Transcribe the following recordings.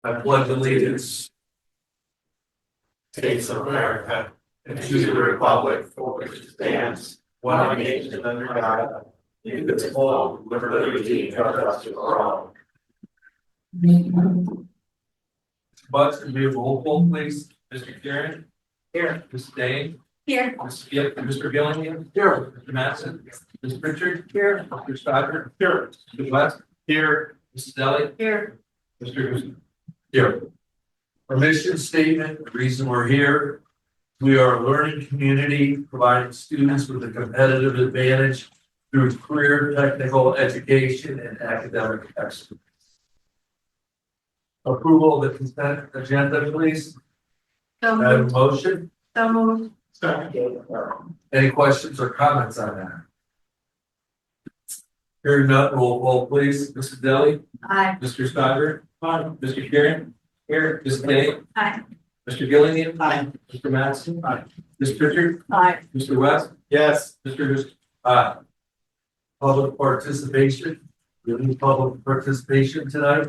I pledge allegiance to the States of America and to the republic for which it stands, one nation under God, indivisible, with liberty and justice for all. Butts, can we have a roll call, please? Mr. Karen? Here. Ms. Dane? Here. Mr. Gillingham? Here. Mr. Matson? Ms. Pritchard? Here. Mr. Stoddard? Here. Mr. West? Here. Mrs. Deli? Here. Mr. Houston? Here. Our mission statement, the reason we're here, we are a learning community providing students with a competitive advantage through career, technical education, and academic excellence. Approval of the consent agenda, please. So I have moved. a motion. So moved. Any questions or comments on that? Hearing none, roll call, please. Mrs. Deli? Aye. Mr. Stoddard? Aye. Mr. Karen? Here. Ms. Dane? Aye. Mr. Gillingham? Aye. Mr. Matson? Aye. Ms. Pritchard? Aye. Mr. West? Yes. Mr. Houston? Aye. Public participation. Do you have any public participation tonight?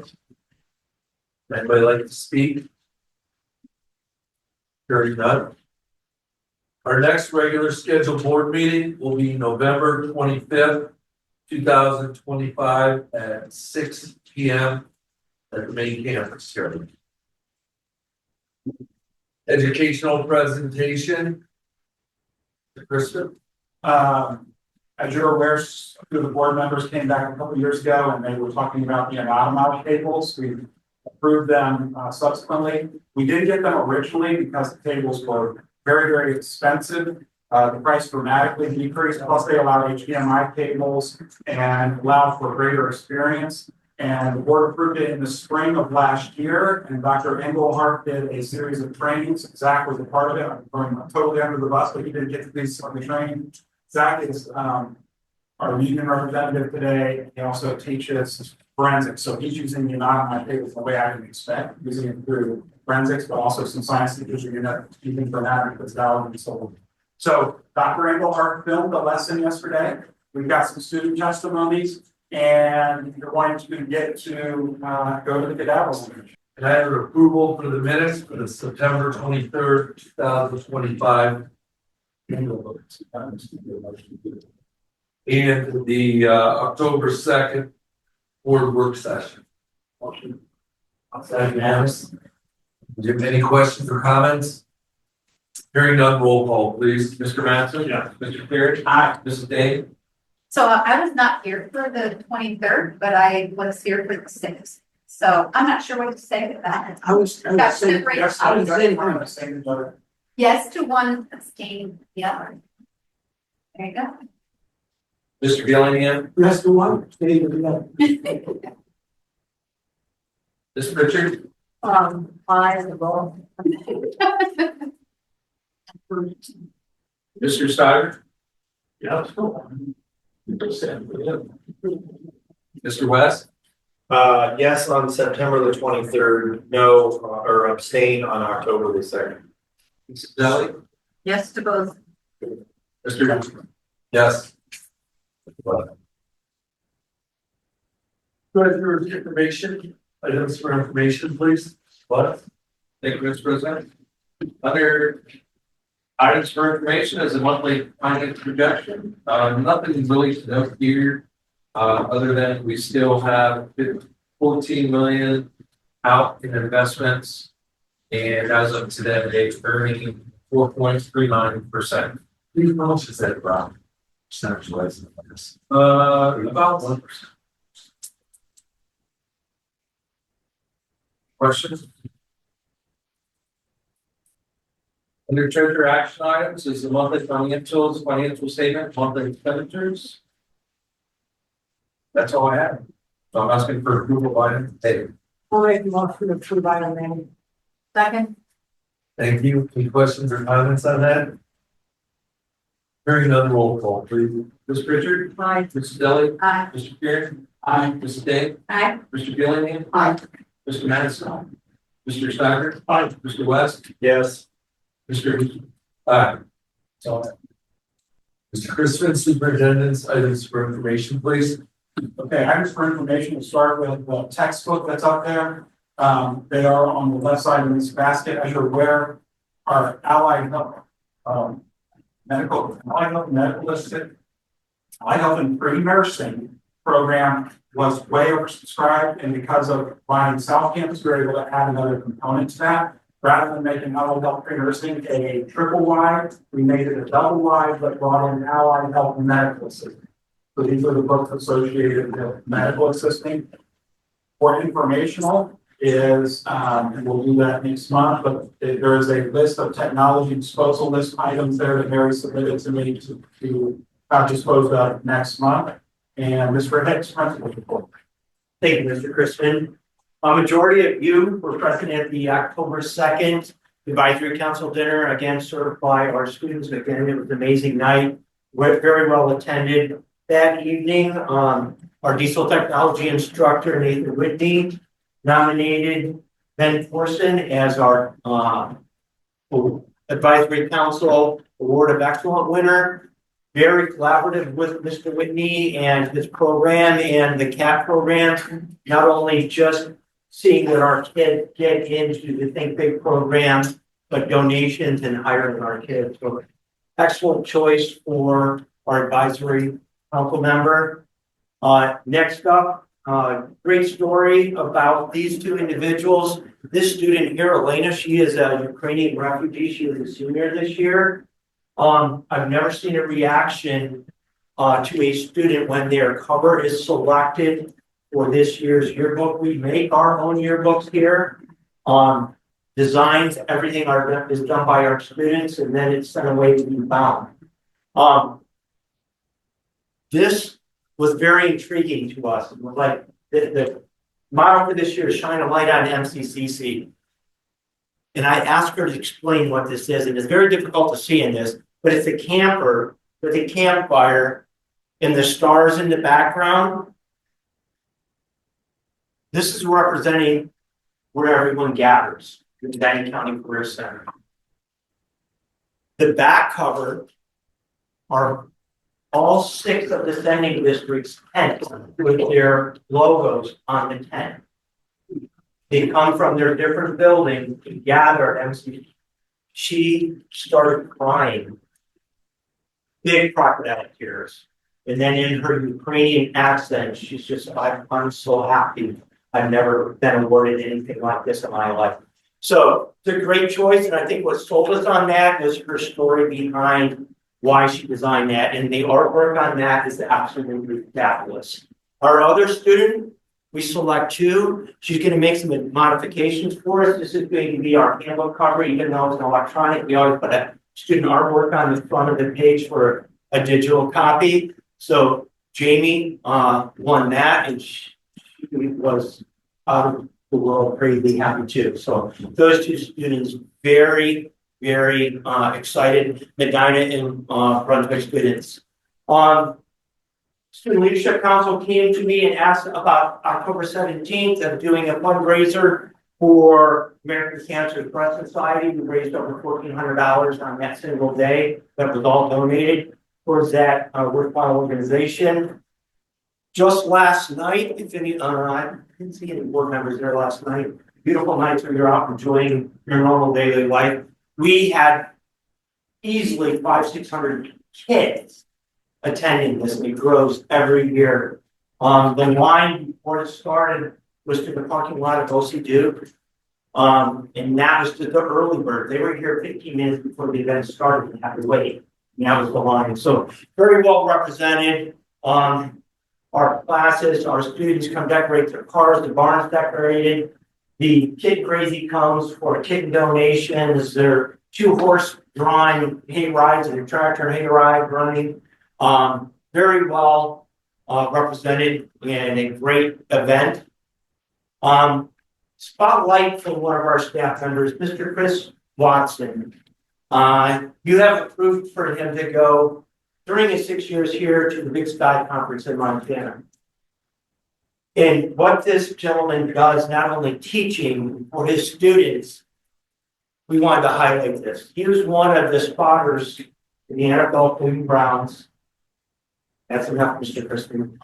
Anybody like to speak? Hearing none. Our next regular scheduled board meeting will be November 25th, 2025 at 6 p.m. at the main campus here. Educational presentation. Kristen. As you're aware, two of the board members came back a couple of years ago and they were talking about the anonymized tables. We approved them subsequently. We did get them originally because the tables were very, very expensive. The price dramatically decreased, plus they allow HDMI cables and allow for greater experience. And the board approved it in the spring of last year, and Dr. Engelhardt did a series of trainings. Zach was a part of it. I'm going totally under the bus, but he didn't get to do some of the training. Zach is our union representative today. He also teaches forensics, so he's using the anonymized tables the way I would expect, using it through forensics, but also some science teachers are using for that because valid and so on. So Dr. Engelhardt filmed a lesson yesterday. We've got some student testimonies. And you're going to get to go to the cadaver. And I have approval for the minutes for the September 23rd, 2025. And the October 2nd board work session. Unanimous. Do you have any questions or comments? Hearing none, roll call, please. Mr. Matson? Yes. Mr. Perry? Aye. Mrs. Dane? So I was not here for the 23rd, but I was here for the 6th. So I'm not sure what to say to that. That's saying, the great- yes, I was saying, Yes to one, abstain the other. There you go. Mr. Gillingham? yes, the one, stay with the other. Ms. Pritchard? I as well. Mr. Stoddard? Yes. Mr. West? Yes, on September the 23rd, no, or abstain on October the 2nd. Mrs. Deli? Yes to both. Mr. Johnson? Yes. Treasurer's information, items for information, please. What? Thank you, Mr. President. Under items for information is a monthly finance projection. Nothing really to note here, other than we still have 14 million out in investments. And as of today, they're earning 4.39%. How much is that, Rob? Percentage-wise, about 1%. Questions? Under treasurer action items is the monthly financials, financial statement, monthly expenditures. That's all I have. So I'm asking for approval by David. I'll make the motion to approve item A. Second. Thank you. Any questions or comments on that? Hearing none, roll call, please. Ms. Pritchard? Aye. Mrs. Deli? Aye. Mr. Karen? Aye. Mrs. Dane? Aye. Mr. Gillingham? Aye. Mr. Madison? Mr. Stoddard? Aye. Mr. West? Yes. Mr. Houston? Aye. So, Mr. Christopher, superintendent's items for information, please. Okay, items for information, we'll start with the textbook that's up there. They are on the left side of this basket. As you're aware, our allied health, allied health and pre-nursing program was way oversubscribed, and because of buying South Campus, we were able to add another component to that. Rather than making allied health pre-nursing a triple wide, we made it a double wide, but brought in allied health and medical assisting. So these are the books associated with medical assisting. For informational is, and we'll do that next month, but there is a list of technology disposal list items there that Mary submitted to me to have disposed of next month. And Mr. Hicks, principal report. Thank you, Mr. Crispin. A majority of you were present at the October 2nd Advisory Council dinner. Again, served by our students. Again, it was an amazing night. We're very well attended. That evening, our diesel technology instructor, Nathan Whitney, nominated Ben Forson as our Advisory Council Award of Excellence winner. Very collaborative with Mr. Whitney and his program and the CAP program, not only just seeing what our kids get into the Think Big program, but donations and hiring our kids. So excellent choice for our advisory council member. Next up, great story about these two individuals. This student here, Elena, she is a Ukrainian refugee. She is a senior this year. I've never seen a reaction to a student when their cover is selected for this year's yearbook. We make our own yearbooks here. Designs, everything is done by our students, and then it's sent away to be bound. This was very intriguing to us. It was like the motto for this year is shine a light on Mccc. And I asked her to explain what this is, and it's very difficult to see in this, but it's a camper with a campfire and the stars in the background. This is representing where everyone gathers, the Medina County Career Center. The back cover are all 6 of the sending districts' tents with their logos on the tent. They come from their different buildings to gather at MCC. She started crying, big crocodile tears. And then in her Ukrainian accent, she's just, I'm so happy. I've never been awarded anything like this in my life. So it's a great choice. And I think what sold us on that is her story behind why she designed that. And the artwork on that is absolutely fabulous. Our other student, we select 2. She's going to make some modifications for us. This is going to be our handbook cover, even though it's an electronic. We always put a student artwork on the front of the page for a digital copy. So Jamie won that, and she was out of the world crazy happy too. So those 2 students, very, very excited. Medina and Brunswick students. Student Leadership Council came to me and asked about October 17th of doing a fundraiser for American Cancer Breast Society. We raised over $1,400 on that single day. That was all donated towards that worthwhile organization. Just last night, if any, I didn't see any board members there last night. Beautiful nights where you're out enjoying your normal daily life. We had easily 500-600 kids attending this, and it grows every year. The line before it started was to the parking lot of OC Duke, and that was to the early bird. They were here 15 minutes before the event started and had to wait. And that was the line. So very well represented. Our classes, our students come decorate their cars, the barn's decorated. The Kid Crazy comes for kitten donations. There are 2 horse-drawn hay rides and a tractor hay ride running. Very well represented and a great event. Spotlight for one of our staff members, Mr. Chris Watson. You have approved for him to go during his 6 years here to the Big Sky Conference in Montana. And what this gentleman does, not only teaching for his students, we wanted to highlight this. He was one of the spotters in the NFL Cleveland Browns. That's enough, Mr. Crispin.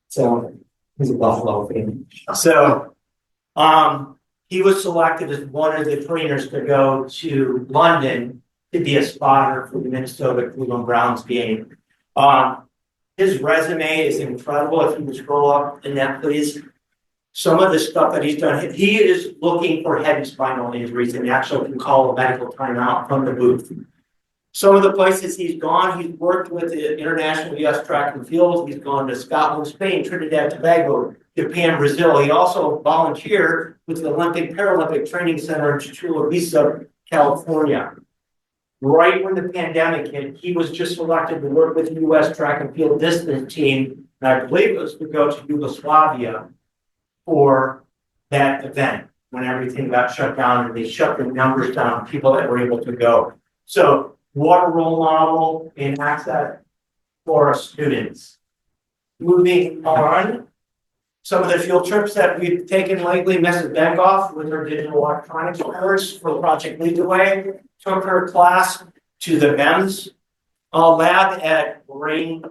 So he's a Buffalo fan. So He was selected as one of the trainers to go to London to be a spotter for the Minnesota Cleveland Browns game. His resume is incredible. If you would scroll up in that, please. Some of the stuff that he's done, he is looking for head and spinal injuries and actually can call a medical timeout from the booth. Some of the places he's gone, he's worked with the International US Track and Field. He's gone to Scotland, Spain, Trinidad, Tobago, Japan, Brazil. He also volunteered with the Olympic Paralympic Training Center in Chula Vista, California. Right when the pandemic hit, he was just selected to work with the US Track and Field distance team, and I believe it was to go to Yugoslavia for that event when everything got shut down and they shut the numbers down, people that were able to go. So what a role model and access for our students. Moving on, some of the field trips that we've taken lately, Mrs. Benkoff with her digital electronics course for Project Lead the Way, took her class to the MEMS lab at Lorraine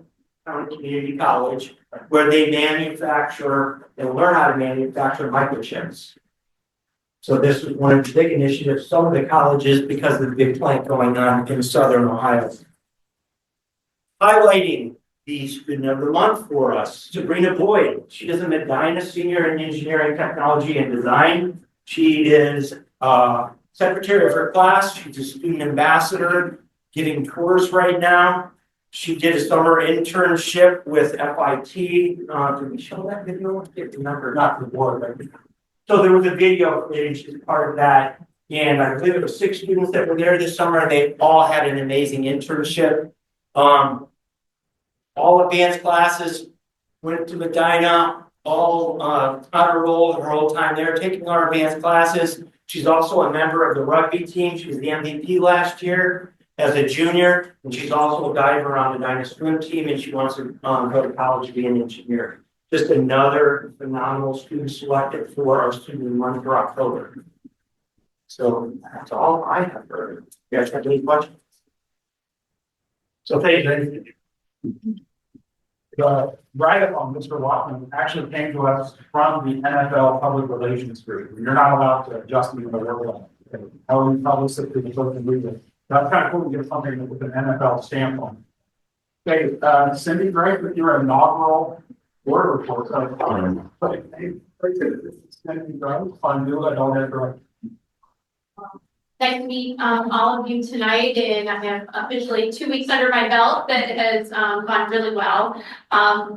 County Community College, where they manufacture and learn how to manufacture microchips. So this was one of the big initiatives, some of the colleges, because of the big plant going on in Southern Ohio. Highlighting the student of the month for us, Sabrina Boyd. She is a Medina senior in engineering, technology, and design. She is secretary of her class. She's a student ambassador, giving tours right now. She did a summer internship with FIT. Did we show that video? I can't remember, not the board, but so there was a video and she's part of that. And I believe it was 6 students that were there this summer, and they all had an amazing internship. All advanced classes went to Medina, all on her roll her whole time there, taking our advanced classes. She's also a member of the rugby team. She was the MVP last year as a junior, and she's also a diver on the Medina swim team, and she wants to go to college to be an engineer. Just another phenomenal student selected for our student month for October. So that's all I have heard. You guys have any questions? So thank you. The write-up on Mr. Watman actually came to us from the NFL Public Relations Group. You're not allowed to adjust me to the word. How we publicly can read it. That's kind of cool to get something with an NFL stamp on. Okay, Cindy, great with your inaugural board report. Cindy, great. Fun to I don't have Nice to meet all of you tonight, and I have officially 2 weeks under my belt that has gone really well.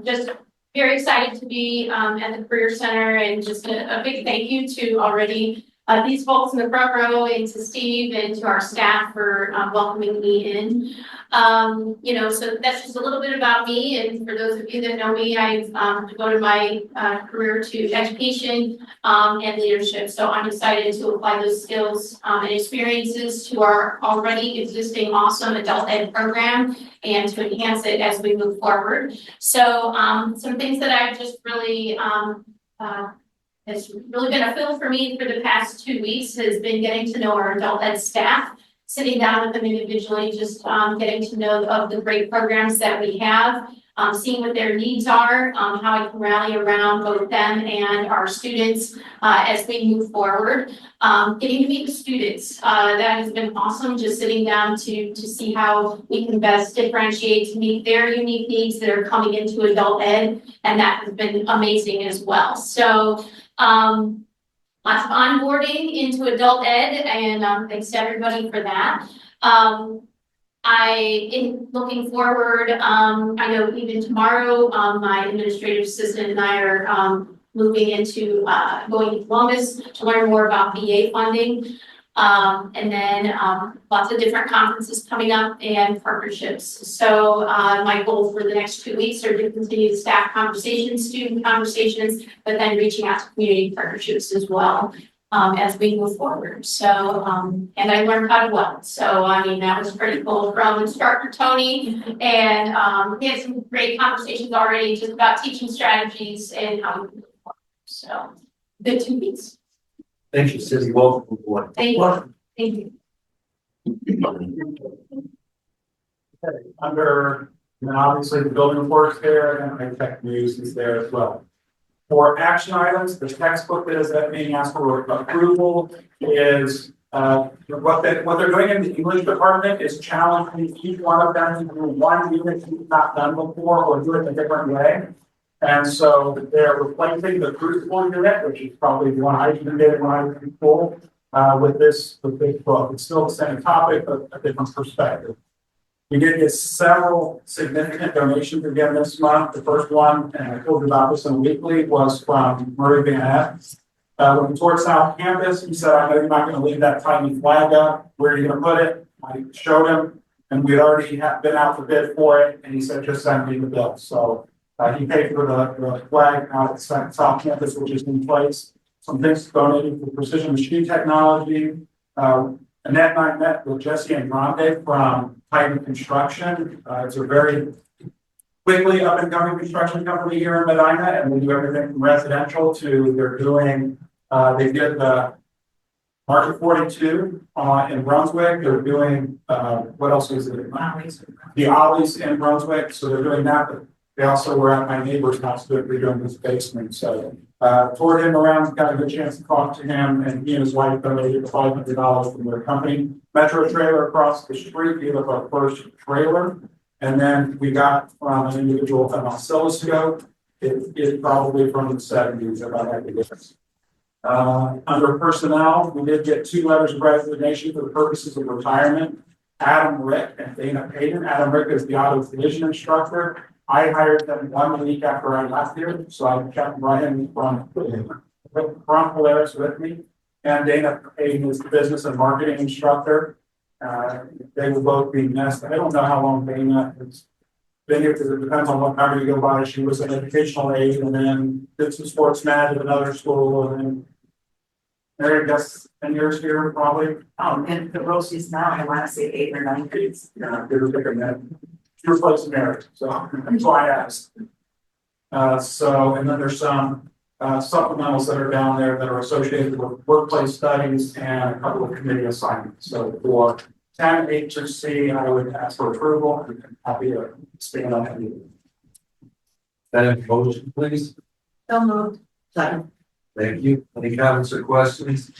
Just very excited to be at the Career Center, and just a big thank you to already these folks in the front row, and to Steve and to our staff for welcoming me in. So that's just a little bit about me, and for those of you that know me, I've devoted my career to education and leadership. So I'm excited to apply those skills and experiences to our already existing awesome adult ed program and to enhance it as we move forward. So some things that I've just really has really been a fill for me for the past 2 weeks has been getting to know our adult ed staff, sitting down with them individually, just getting to know of the great programs that we have, seeing what their needs are, how I can rally around both them and our students as we move forward. Getting to meet the students, that has been awesome, just sitting down to see how we can best differentiate to meet their unique needs that are coming into adult ed, and that has been amazing as well. So lots of onboarding into adult ed, and thanks to everybody for that. In looking forward, I know even tomorrow, my administrative assistant and I are moving into going to Columbus to learn more about VA funding. And then lots of different conferences coming up and partnerships. So my goal for the next 2 weeks are to continue the staff conversations, student conversations, but then reaching out to community partnerships as well as we move forward. So, and I learned how to weld. So, I mean, that was pretty cool from instructor Tony, and we had some great conversations already just about teaching strategies and how we move forward. So, good 2 weeks. Thank you, Cindy. Welcome aboard. Thank you. Thank you. Okay, under, and obviously the building reports there, and I tech news is there as well. For action items, the textbook that is being asked for approval is, what they're doing in the English department is challenging each one of them to do one unit he's not done before or do it a different way. And so they're replacing the crucible unit, which is probably the one I even did when I was in school, with this book. It's still the same topic, but a different perspective. We did get several significant donations again this month. The first one, and I told you about this in a weekly, was from Murray Van Eck. When we toured South Campus, he said, I know you're not going to leave that tiny flag up. Where are you going to put it? I showed him, and we had already been out for bid for it, and he said, just send me the bill. So he paid for the flag out at South Campus, which is in place. Some things donated for precision machine technology. Annette and I met with Jesse and Grande from Titan Construction. It's a very quickly up and coming construction company here in Medina, and they do everything from residential to they're doing, they did the Market 42 in Brunswick. They're doing, what else is it? The Ollies in Brunswick. So they're doing that, but they also were at my neighbor's house doing his basement. So toured him around, got a good chance to talk to him, and he and his wife donated $500 from their company. Metro Trailer across the street gave us our first trailer. And then we got from an individual from oscilloscope. It is probably from the 70s, if I had to guess. Under personnel, we did get 2 letters of resignation for the purposes of retirement. Adam Rick and Dana Payton. Adam Rick is the auto collision instructor. I hired them 1 week after I left here, so I kept Brian from Polaris with me. And Dana Payton is the business and marketing instructor. They will both be missed. I don't know how long Dana has been here because it depends on what number you go by. She was an educational aide and then did some sports mag at another school. And then Mary, I guess 10 years here probably. And the Rosie's now, I want to say 8 or 9 years. Yeah, give her a minute. She replaced Mary, so that's why I asked. And then there's some supplementals that are down there that are associated with workplace studies and a couple of committee assignments. So for 10 H through C, I would ask for approval. I'm happy to expand on that. That motion, please. So moved. Second. Thank you. Any comments or questions?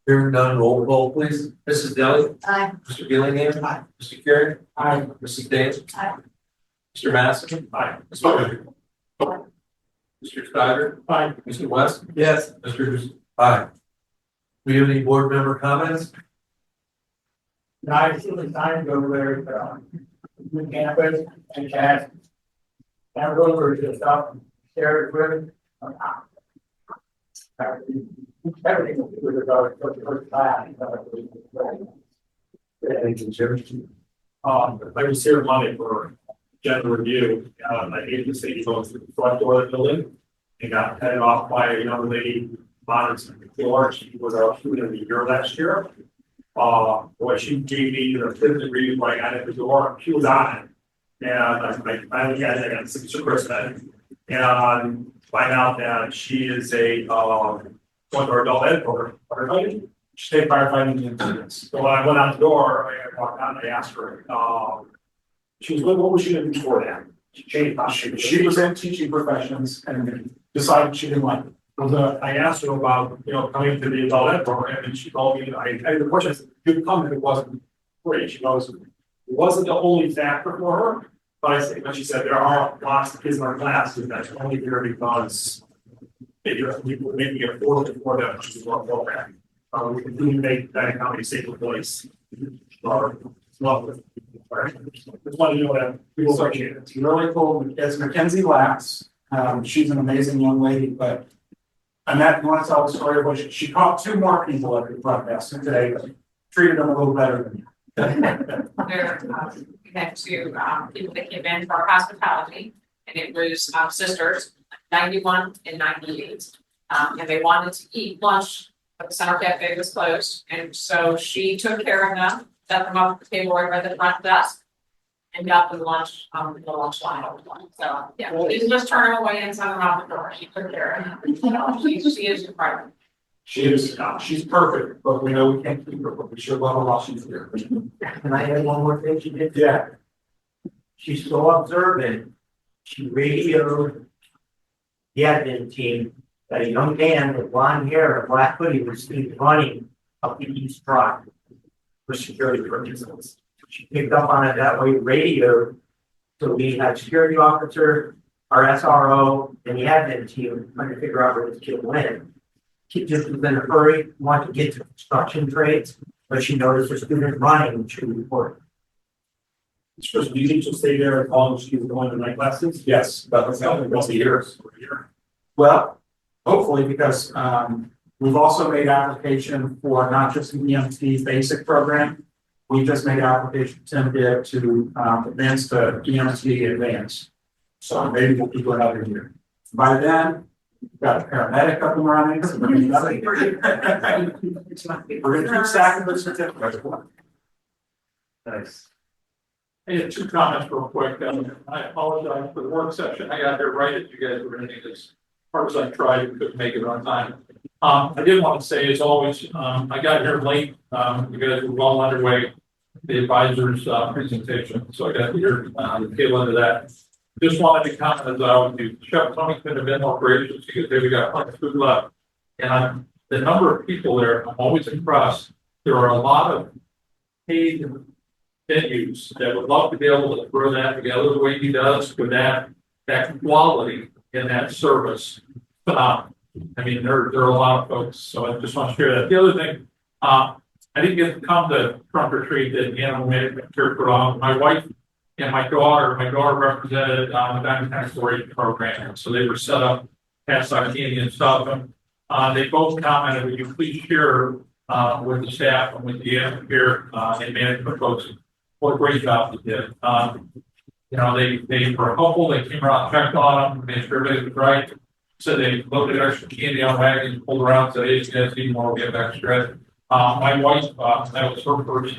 Hearing none, roll call, please. Mrs. Deli? Aye. Mr. Gillingham? Aye. Mr. Carey? Aye. Mrs. Davis? Aye. Mr. Massey? Aye. Mr. Steiger? Aye. Mr. West? Yes. Mr. Aye. Do you have any board member comments? I feel the time to go there, with campus and chat. And go over to stuff, share it with. Everything will be about the first time. Thank you, Jim. I was here Monday for general review. I gave the city folks to the front door of the building and got headed off by a young lady, monitoring the floor. She was our student of the year last year. Boy, she gave me the 5th degree when I got at the door. She was on it. And I finally got a signature person. And find out that she is a one of our adult ed program. State firefighting incidents. So when I went out the door, I walked out and I asked her, she was what was she gonna do before that? She changed. She was in teaching professions and decided she didn't like it. I asked her about, coming to the adult ed program, and she told me, the question is, you'd come if it wasn't free. She goes, it wasn't the only factor for her, but she said, there are lots of kids in our classes that's only here because people maybe get afforded for them, which is our program. We can really make that county a safer place. Just want to know that people appreciate it. It's really cool. It's Mackenzie Lax. She's an amazing young lady, but Annette, you want to tell the story of what she caught 2 more people at the front desk today, but treated them a little better than you. We had 2 people that came in for hospitality, and it was sisters, 91 and 98. And they wanted to eat lunch, but the Center Cafe was closed, and so she took care of them, set them up at the table right by the front desk, and got them lunch, the lunch line over time. So, yeah, she didn't just turn them away and send them out the door. She took care of them. She is incredible. She's perfect, but we know we can't keep her, but we sure love her while she's here. And I had one more thing she did. Yeah. She's so observant. She radioed the admin team, that a young man with blonde hair and black hoodie was seen running up the East Drive for security purposes. She picked up on it that way, radio. So we had security officer, our SRO, and the admin team trying to figure out where this kid went. Kid just was in a hurry, wanted to get to construction trades, but she noticed a student running and she reported. So do you think she'll stay there as long as she's going to night classes? Yes, but it's only once a year. Well, hopefully, because we've also made application for not just the EMT basic program. We just made application to advance to EMT advanced. So maybe we'll keep going another year. By then, we've got a paramedic up and running. So we're gonna keep stacking the certificates. Nice. I had two comments real quick. I apologize for the work session. I got here right as you guys were ending as hard as I tried, couldn't make it on time. I did want to say, as always, I got here late. You guys were well underway, the advisor's presentation. So I got here the tail end of that. Just wanted to comment as I always do. Chef Tony could have been more gracious because we got plenty of food left. And the number of people there, I'm always impressed. There are a lot of paid venues that would love to be able to throw that together the way he does with that quality in that service. Phenomenal. I mean, there are a lot of folks, so I just want to share that. The other thing, I didn't get to come to trunk or treat that animal management church for long. My wife and my daughter represented the Diamond Exploration Program, so they were set up past candy and stuff. And they both commented, would you please share with the staff and with the here and management folks what a great job they did. You know, they were hopeful, they came around, checked on them, made sure everything was right. So they loaded extra candy on wagons, pulled around, said, hey, you guys need more, we have extra. My wife, that was her first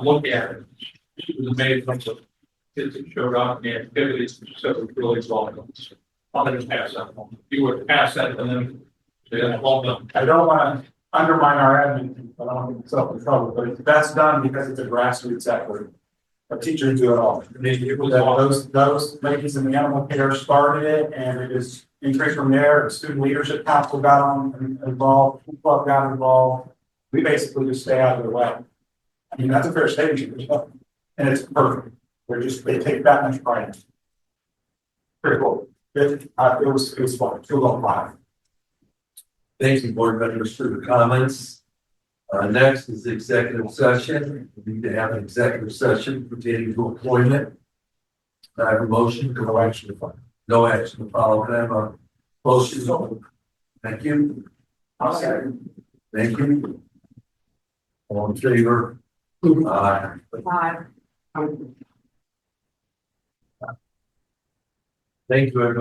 look at it. She was amazed at the kids that showed up and the activities, she said it was really welcome. I'm gonna pass that on. You would pass that and then they had all them. I don't want to undermine our admin team, but I don't get myself in trouble, but that's done because it's a grassroots effort. Our teachers do it all. It was Those ladies in the animal care started it, and it is increased from there. The student leadership council got involved, club got involved. We basically just stay out of the way. I mean, that's a fair statement, and it's perfect. They take that much pride in it. Pretty cool. It was fun. 205. Thank you, board members, for the comments. Next is the executive session. We need to have an executive session pertaining to employment. I have a motion. No action to follow. No action to follow. Can I have a motion? Thank you. Thank you. All in favor? Aye. Thank you, everybody.